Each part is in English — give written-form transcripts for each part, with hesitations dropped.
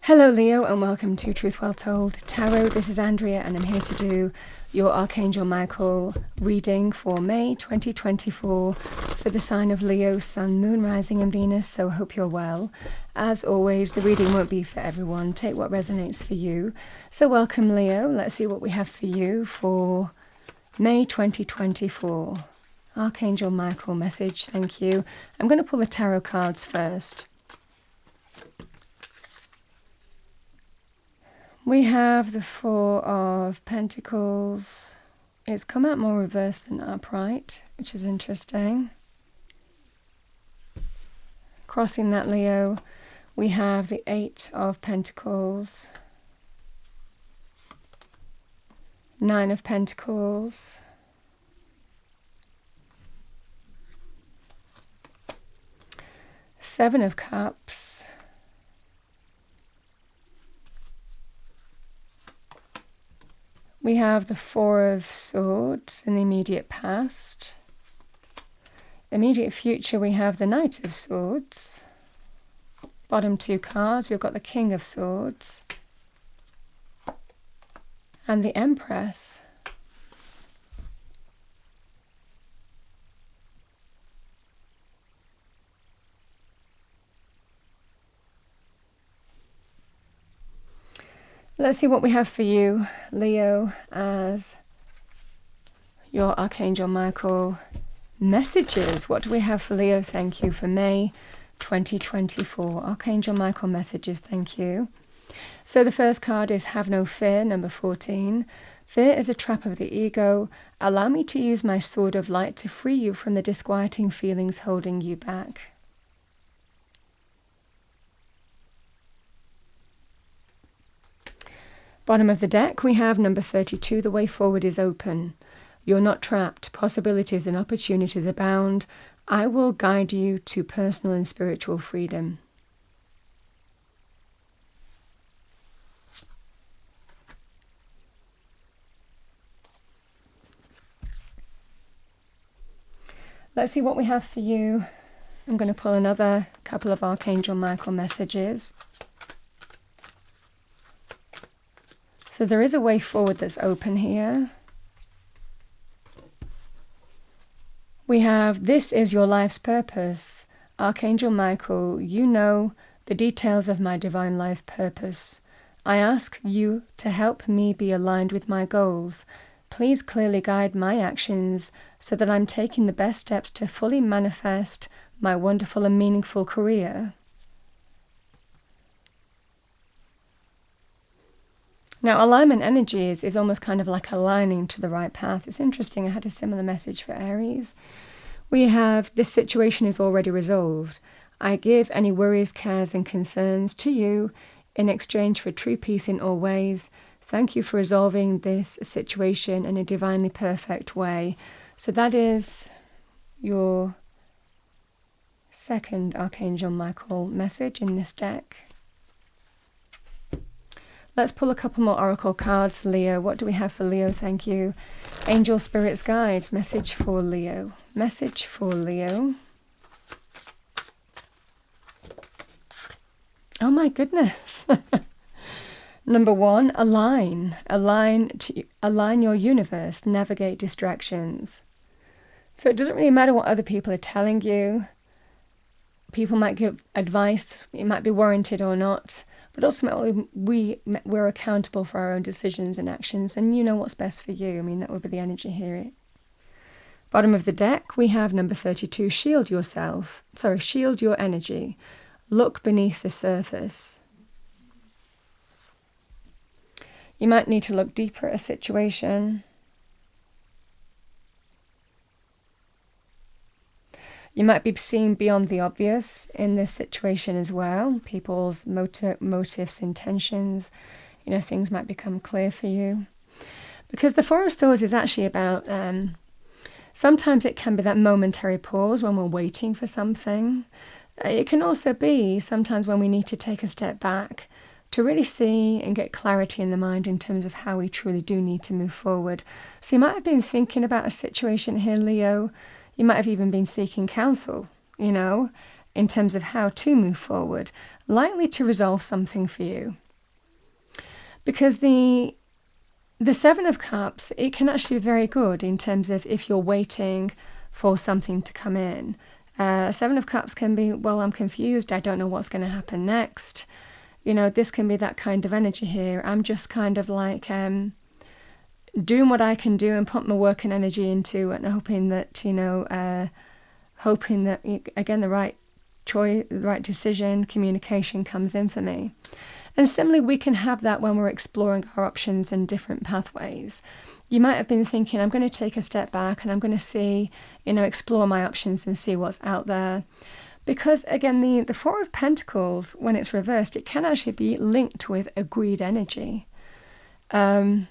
Hello Leo, and welcome to Truth Well Told Tarot. This is Andrea and I'm here to do your Archangel Michael reading for May 2024 for the sign of Leo, Sun, Moon, Rising and Venus, so I hope you're well. As always, the reading won't be for everyone. Take what resonates for you. So welcome Leo. Let's see what we have for you for May 2024. Archangel Michael message, thank you. I'm going to pull the tarot cards first. We have the Four of Pentacles. It's come out more reversed than upright, which is interesting. Crossing that, Leo, we have the Eight of Pentacles, Nine of Pentacles, Seven of Cups, we have the Four of Swords in the immediate past. Immediate future, we have the Knight of Swords. Bottom two cards, we've got the King of Swords and the Empress. Let's see what we have for you, Leo, as your Archangel Michael messages. What do we have for Leo? Thank you for May 2024. Archangel Michael messages, thank you. So the first card is Have No Fear, number 14. Fear is a trap of the ego. Allow me to use my sword of light to free you from the disquieting feelings holding you back. Bottom of the deck, we have number 32, the way forward is open. You're not trapped. Possibilities and opportunities abound. I will guide you to personal and spiritual freedom. Let's see what we have for you. I'm going to pull another couple of Archangel Michael messages. So there is a way forward that's open here. We have, this is your life's purpose. Archangel Michael, you know the details of my divine life purpose. I ask you to help me be aligned with my goals. Please clearly guide my actions so that I'm taking the best steps to fully manifest my wonderful and meaningful career. Now, alignment energy is almost kind of like aligning to the right path. It's interesting, I had a similar message for Aries. We have, this situation is already resolved. I give any worries, cares and concerns to you in exchange for true peace in all ways. Thank you for resolving this situation in a divinely perfect way. So that is your second Archangel Michael message in this deck. Let's pull a couple more oracle cards, Leo. What do we have for Leo? Thank you. Angel Spirits Guides, message for Leo. Message for Leo. Oh my goodness. Number one, align. Align your universe. Navigate distractions. So it doesn't really matter what other people are telling you. People might give advice. It might be warranted or not. But ultimately, we're accountable for our own decisions and actions, and you know what's best for you. I mean, that would be the energy here. Bottom of the deck, we have number 32, shield yourself. Sorry, shield your energy. Look beneath the surface. You might need to look deeper at a situation. You might be seeing beyond the obvious in this situation as well. People's motives, intentions, you know, things might become clear for you. Because the Four of Swords is actually about, sometimes it can be that momentary pause when we're waiting for something. It can also be sometimes when we need to take a step back to really see and get clarity in the mind in terms of how we truly do need to move forward. So you might have been thinking about a situation here, Leo. You might have even been seeking counsel, you know, in terms of how to move forward. likely to resolve something for you. Because the Seven of Cups, it can actually be very good in terms of if you're waiting for something to come in. Seven of Cups can be, well, I'm confused. I don't know what's going to happen next. This can be that kind of energy here. I'm just kind of like doing what I can do and put my work and energy into, and hoping that, again, the right choice, the right decision, communication comes in for me. And similarly, we can have that when we're exploring our options and different pathways. You might have been thinking, I'm going to take a step back and I'm going to see, explore my options and see what's out there. Because again, the Four of Pentacles, when it's reversed, it can actually be linked with a greed energy. It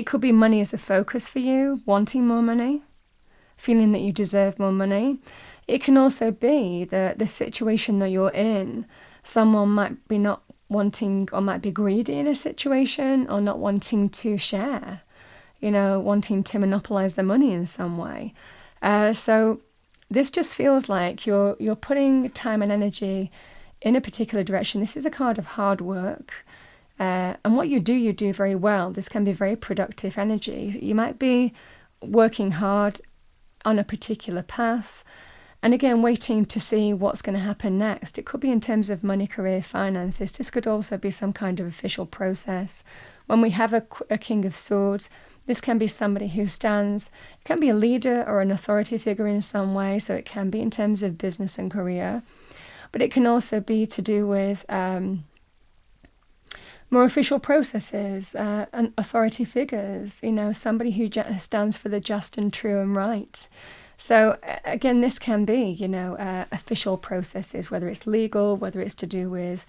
could be money as a focus for you, wanting more money, feeling that you deserve more money. It can also be the situation that you're in. Someone might be not wanting, or might be greedy in a situation, or not wanting to share, wanting to monopolize the money in some way. So this just feels like you're putting time and energy in a particular direction. This is a card of hard work. And what you do very well. This can be very productive energy. You might be working hard on a particular path, and again, waiting to see what's going to happen next. It could be in terms of money, career, finances. This could also be some kind of official process. When we have a King of Swords, this can be somebody who stands, it can be a leader or an authority figure in some way, so it can be in terms of business and career. But it can also be to do with more official processes and authority figures, somebody who stands for the just and true and right. So again, this can be, official processes, whether it's legal, whether it's to do with,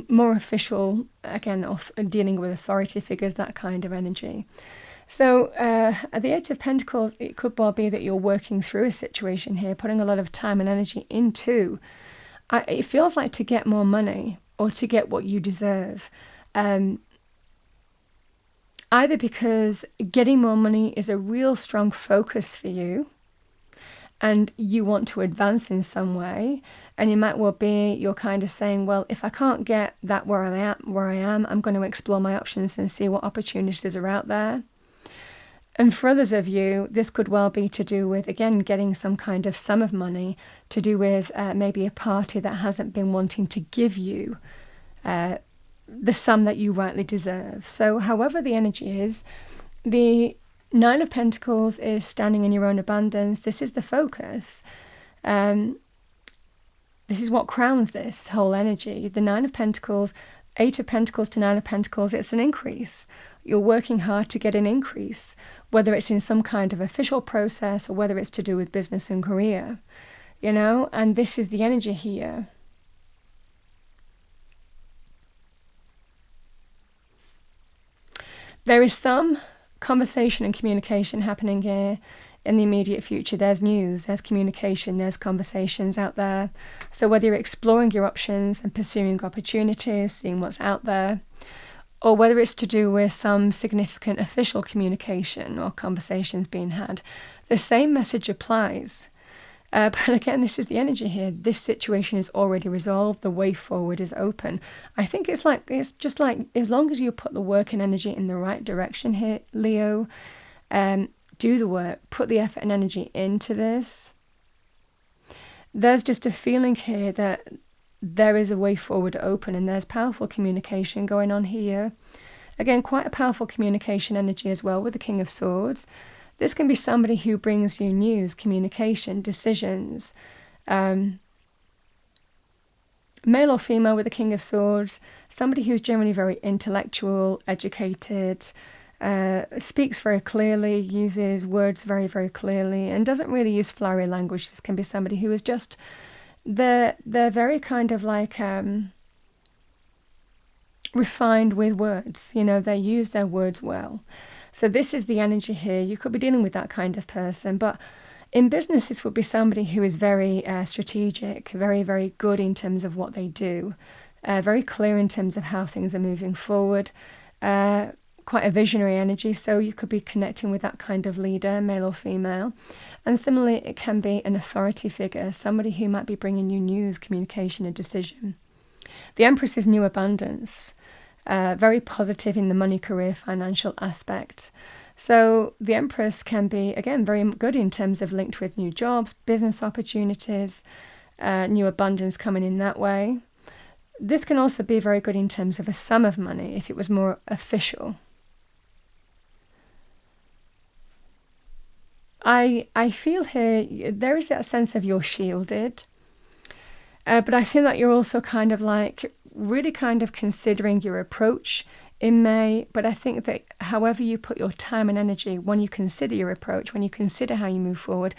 more official, again, dealing with authority figures, that kind of energy. So at the Eight of Pentacles, it could well be that you're working through a situation here, putting a lot of time and energy into. It feels like to get more money or to get what you deserve. Either because getting more money is a real strong focus for you and you want to advance in some way, and you might well be, you're kind of saying, well, if I can't get that where I am, I'm going to explore my options and see what opportunities are out there. And for others of you, this could well be to do with, again, getting some kind of sum of money, to do with maybe a party that hasn't been wanting to give you the sum that you rightly deserve. So however the energy is, the Nine of Pentacles is standing in your own abundance. This is the focus. This is what crowns this whole energy. The Nine of Pentacles, Eight of Pentacles to Nine of Pentacles, it's an increase. You're working hard to get an increase, whether it's in some kind of official process or whether it's to do with business and career, and this is the energy here. There is some conversation and communication happening here in the immediate future. There's news, there's communication, there's conversations out there. So whether you're exploring your options and pursuing opportunities, seeing what's out there, or whether it's to do with some significant official communication or conversations being had, the same message applies. But again, this is the energy here. This situation is already resolved. The way forward is open. I think it's just like, as long as you put the work and energy in the right direction here, Leo, do the work, put the effort and energy into this. There's just a feeling here that there is a way forward open, and there's powerful communication going on here. Again, quite a powerful communication energy as well with the King of Swords. This can be somebody who brings you news, communication, decisions. Male or female with the King of Swords, somebody who's generally very intellectual, educated, speaks very clearly, uses words very, very clearly, and doesn't really use flowery language. This can be somebody who is just, they're very kind of like refined with words. They use their words well. So this is the energy here. You could be dealing with that kind of person. But in business, this would be somebody who is very strategic, very, very good in terms of what they do, very clear in terms of how things are moving forward, quite a visionary energy, so you could be connecting with that kind of leader, male or female. And similarly, it can be an authority figure, somebody who might be bringing you news, communication, a decision. The Empress is new abundance, very positive in the money, career, financial aspect. So the Empress can be, again, very good in terms of linked with new jobs, business opportunities, new abundance coming in that way. This can also be very good in terms of a sum of money if it was more official. I feel here there is that sense of you're shielded, but I feel that you're also kind of like really kind of considering your approach in May. But I think that however you put your time and energy, when you consider your approach, when you consider how you move forward,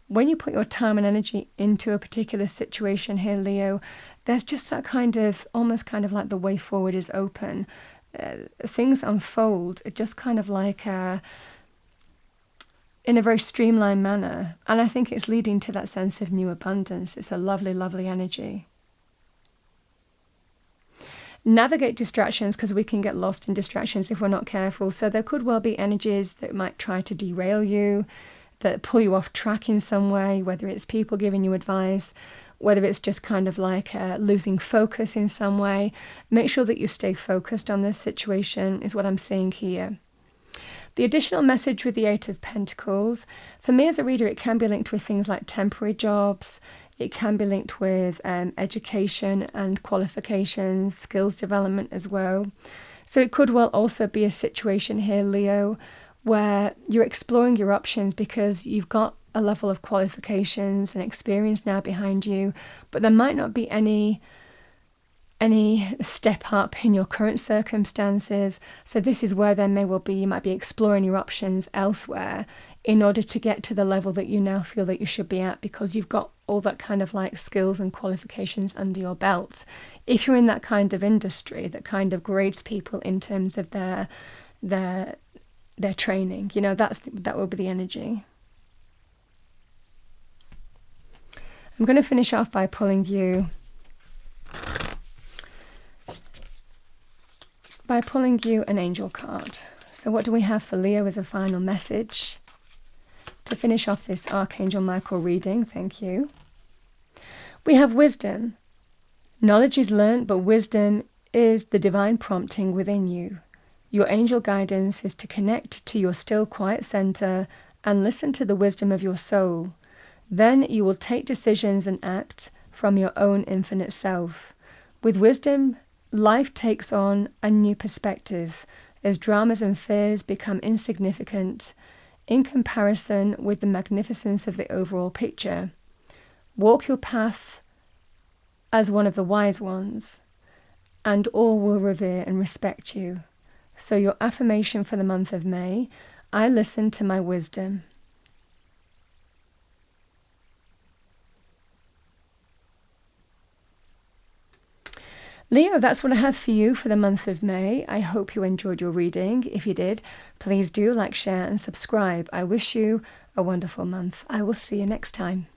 when you put your time and energy into a particular situation here, Leo, there's just that kind of, almost kind of like the way forward is open. Things unfold just kind of like in a very streamlined manner. And I think it's leading to that sense of new abundance. It's a lovely, lovely energy. Navigate distractions, because we can get lost in distractions if we're not careful. So there could well be energies that might try to derail you, that pull you off track in some way, whether it's people giving you advice, whether it's just kind of like losing focus in some way. Make sure that you stay focused on this situation is what I'm seeing here. The additional message with the Eight of Pentacles, for me as a reader, it can be linked with things like temporary jobs. It can be linked with education and qualifications, skills development as well. So it could well also be a situation here, Leo, where you're exploring your options because you've got a level of qualifications and experience now behind you, but there might not be any step up in your current circumstances. So this is where there may well be, you might be exploring your options elsewhere in order to get to the level that you now feel that you should be at, because you've got all that kind of like skills and qualifications under your belt. If you're in that kind of industry that kind of grades people in terms of their training, you know, that will be the energy. I'm going to finish off by pulling you an angel card. So what do we have for Leo as a final message to finish off this Archangel Michael reading? Thank you. We have wisdom. Knowledge is learnt, but wisdom is the divine prompting within you. Your angel guidance is to connect to your still quiet center and listen to the wisdom of your soul. Then you will take decisions and act from your own infinite self. With wisdom, life takes on a new perspective as dramas and fears become insignificant in comparison with the magnificence of the overall picture. Walk your path as one of the wise ones, and all will revere and respect you. So your affirmation for the month of May: I listen to my wisdom. Leo, that's what I have for you for the month of May. I hope you enjoyed your reading. If you did, please do like, share and subscribe. I wish you a wonderful month. I will see you next time.